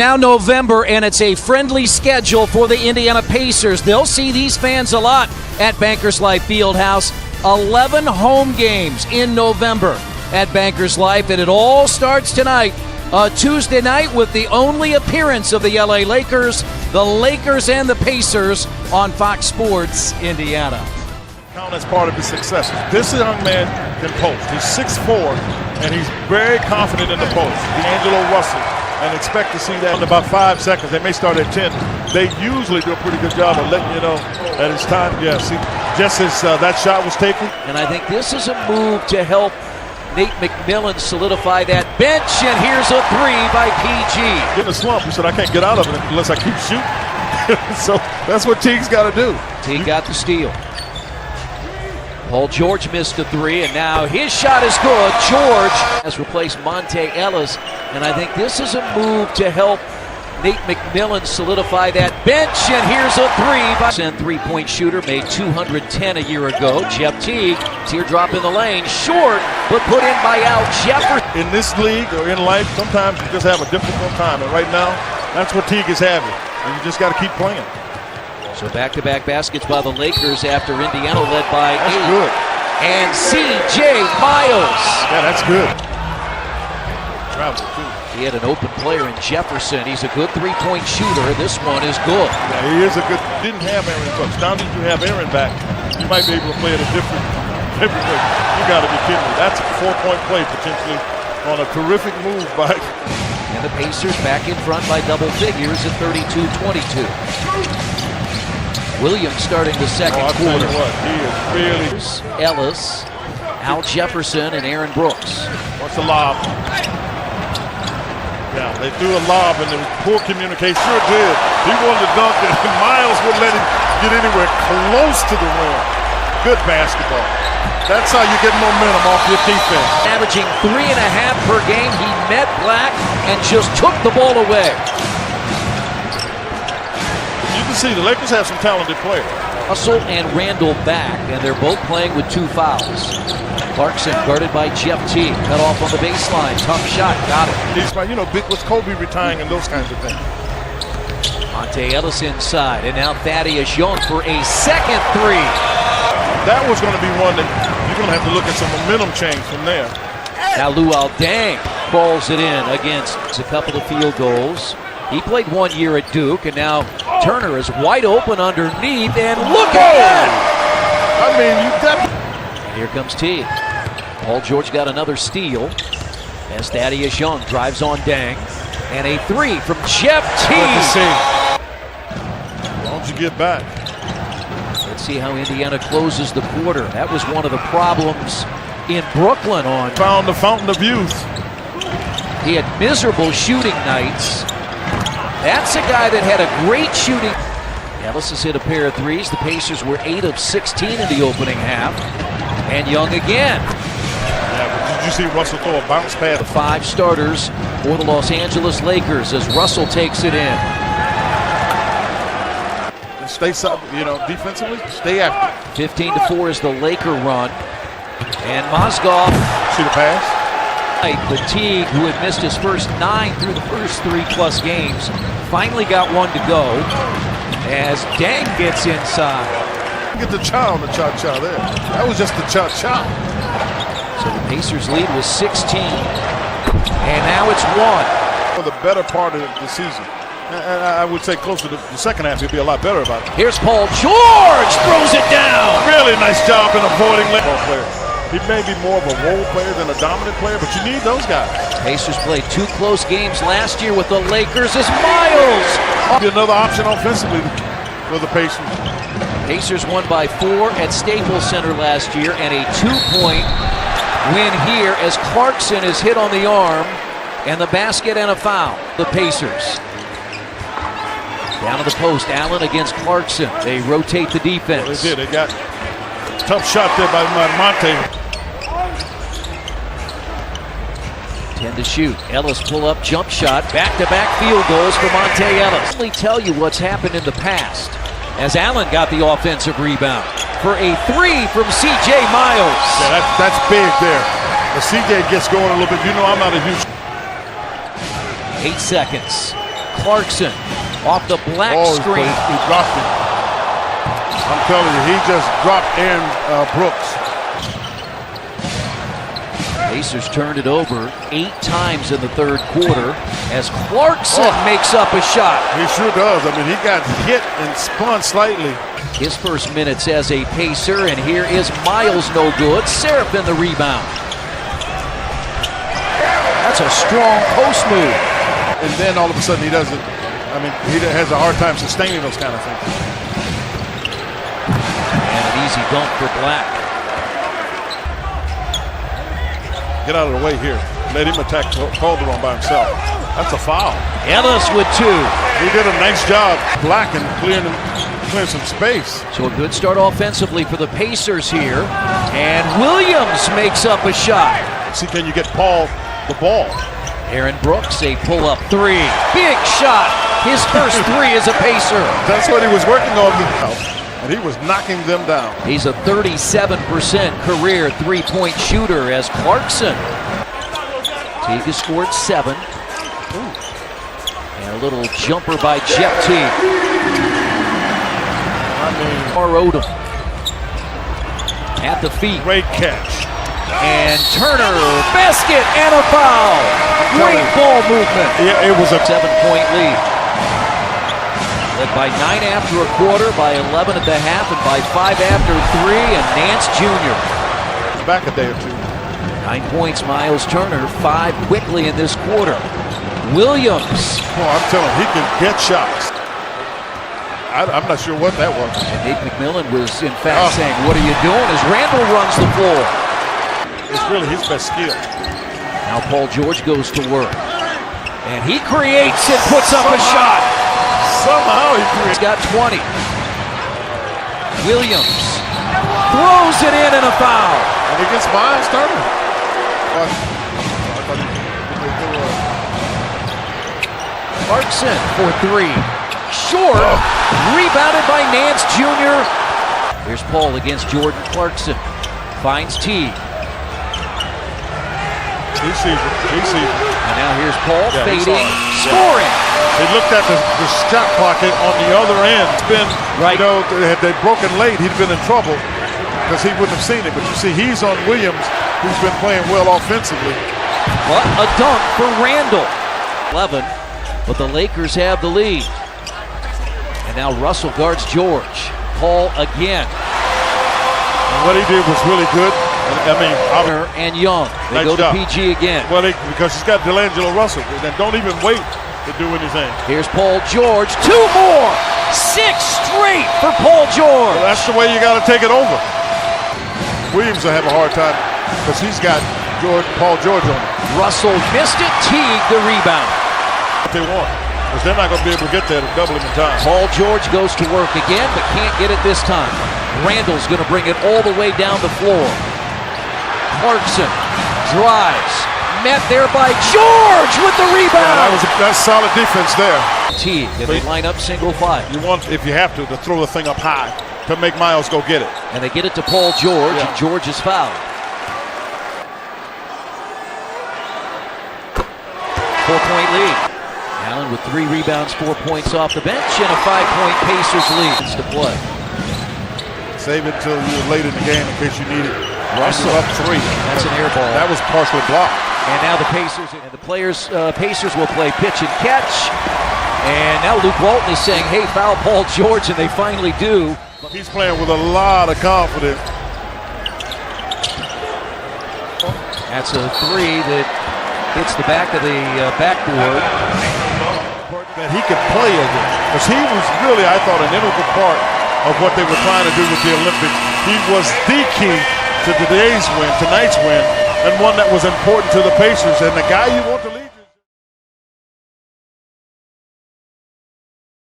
Now November, and it's a friendly schedule for the Indiana Pacers. They'll see these fans a lot at Bankers Life Fieldhouse. 11 home games in November at Bankers Life, and it all starts tonight, Tuesday night, with the only appearance of the LA Lakers, the Lakers and the Pacers on Fox Sports Indiana. Count as part of his success. This young man can post. He's 6'4", and he's very confident in the post. D'Angelo Russell. And expect to see that in about 5 seconds. They may start at 10. They usually do a pretty good job of letting you know that it's time. Yeah, see, just as that shot was taken. And I think this is a move to help Nate McMillan solidify that bench. And here's a three by PG. In a slump, he said, I can't get out of it unless I keep shooting. So that's what Teague's got to do. Teague got the steal. Paul George missed a three, and now his shot is good. George has replaced Monte Ellis, and I think this is a move to help Nate McMillan solidify that bench, and here's a three. Three-point shooter, made 210 a year ago. Jeff Teague, teardrop in the lane, short, but put in by Al Jefferson. In this league or in life, sometimes you just have a difficult time, and right now, that's what Teague is having, and you just got to keep playing. So back-to-back baskets by the Lakers after Indiana led by 8. Good. And C.J. Miles. Yeah, that's good. Travel, too. He had an open player in Jefferson. He's a good three-point shooter. This one is good. Yeah, he is a good. Didn't have Aaron Brooks. Now that you have Aaron back, you might be able to play at a different way. You got to be kidding me. That's a 4-point play potentially on a terrific move by. And the Pacers back in front by double figures at 32-22. Williams starting the second quarter. Tell you what, he is really. Ellis, Al Jefferson, and Aaron Brooks. What's the lob? Yeah, they threw a lob and there was poor communication. Sure did. He wanted to dunk it, and Miles wouldn't let him get anywhere close to the rim. Good basketball. That's how you get momentum off your defense. Averaging 3.5 per game, he met Black and just took the ball away. You can see the Lakers have some talented players. Russell and Randall back, and they're both playing with 2 fouls. Clarkson guarded by Jeff Teague. Cut off on the baseline. Tough shot. Got it. He's, you know, with Kobe retiring and those kinds of things. Monte Ellis inside, and now Thaddeus Young for a second three. That was going to be one that you're going to have to look at some momentum change from there. Now Luol Deng balls it in against a couple of field goals. He played 1 year at Duke, and now Turner is wide open underneath, and look at that! I mean, you got. And here comes Teague. Paul George got another steal as Thaddeus Young drives on Deng, and a three from Jeff Teague. As long as you get back. Let's see how Indiana closes the quarter. That was one of the problems in Brooklyn on. Found the fountain of youth. He had miserable shooting nights. That's a guy that had a great shooting. Ellis has hit a pair of threes. The Pacers were 8 of 16 in the opening half. And Young again. Yeah, but did you see Russell throw a bounce pad? The 5 starters for the Los Angeles Lakers as Russell takes it in. Stay, you know, defensively, stay active. 15-4 is the Laker run. And Mozgov. See the pass? The Teague, who had missed his first 9 through the first 3+ games, finally got one to go as Deng gets inside. Get the cha on the cha-cha there. That was just the cha-cha. So the Pacers lead was 16, and now it's 1. For the better part of the season. And I would say close to the second half, he'll be a lot better about it. Here's Paul George, throws it down. Really nice job in avoiding ball player. He may be more of a role player than a dominant player, but you need those guys. Pacers played 2 close games last year with the Lakers as Miles. Another option offensively for the Pacers. Pacers won by 4 at Staples Center last year, and a 2-point win here as Clarkson is hit on the arm, and the basket and a foul. The Pacers. Down to the post, Allen against Clarkson. They rotate the defense. Well, they did. They got a tough shot there by Monte. 10 to shoot. Ellis pull up jump shot. Back-to-back field goals for Monte Ellis. Let me tell you what's happened in the past as Allen got the offensive rebound for a 3 from C.J. Miles. Yeah, that's big there. As C.J. gets going a little bit, you know I'm not a huge. 8 seconds. Clarkson off the black screen. He dropped it. I'm telling you, he just dropped Aaron Brooks. Pacers turned it over 8 times in the third quarter as Clarkson makes up a shot. He sure does. I mean, he got hit and spun slightly. His first minutes as a Pacer, and here is Miles no good. Seraphin the rebound. That's a strong post move. And then all of a sudden he doesn't, I mean, he has a hard time sustaining those kind of things. And an easy dunk for Black. Get out of the way here. Let him attack Calderon by himself. That's a foul. Ellis with 2. He did a nice job blocking, clearing some space. So a good start offensively for the Pacers here. And Williams makes up a shot. See, can you get Paul the ball? Aaron Brooks, a pull-up 3. Big shot. His first 3 as a Pacer. That's what he was working on. And he was knocking them down. He's a 37% career three-point shooter as Clarkson. Teague has scored 7. And a little jumper by Jeff Teague. Odom at the feet. Great catch. And Turner, basket and a foul. Great ball movement. Yeah, it was a 7-point lead. Led by 9 after a quarter, by 11 at the half, and by 5 after 3, and Nance Jr. Back a day or 2. 9 points, Miles Turner, 5 quickly in this quarter. Williams. Oh, I'm telling you, he can get shots. I'm not sure what that was. And Nate McMillan was, in fact, saying, what are you doing? As Randall runs the floor. It's really his best skill. Now Paul George goes to work. And he creates and puts up a shot. Somehow he creates. He's got 20. Williams throws it in and a foul. And he gets Miles Turner. Clarkson for 3. Short. Rebounded by Nance Jr. Here's Paul against Jordan Clarkson. Finds Teague. He sees it. He sees it. And now here's Paul fading, scoring. He looked at the shot clock on the other end. It's been, right. You know, had they broken late, he'd been in trouble because he wouldn't have seen it. But you see, he's on Williams, who's been playing well offensively. But a dunk for Randall. 11, but the Lakers have the lead. And now Russell guards George. Paul again. And what he did was really good. I mean, and Young. They go to PG again. Well, because he's got D'Angelo Russell. And don't even wait to do anything. Here's Paul George. 2 more. 6 straight for Paul George. Well, that's the way you got to take it over. Williams will have a hard time because he's got Paul George on him. Russell missed it. Teague the rebound. What they want. Because they're not going to be able to get there to double him in time. Paul George goes to work again, but can't get it this time. Randall's going to bring it all the way down the floor. Clarkson drives, met there by George with the rebound. Yeah, that's solid defense there. Teague, and they line up single 5. You want, if you have to throw the thing up high to make Miles go get it. And they get it to Paul George, and George is fouled. 4-point lead. Allen with 3 rebounds, 4 points off the bench, and a 5-point Pacers lead. It's to play. Save it until you're late in the game in case you need it. Russell up 3. That's an air ball. That was partially blocked. And now the Pacers and the Pacers will play pitch and catch. And now Luke Walton is saying, "Hey, foul Paul George," and they finally do. He's playing with a lot of confidence. That's a 3 that hits the back of the backboard. That he could play again, because he was really, I thought, an integral part of what they were trying to do with the Olympics. He was the key to tonight's win, and one that was important to the Pacers, and the guy you want to lead.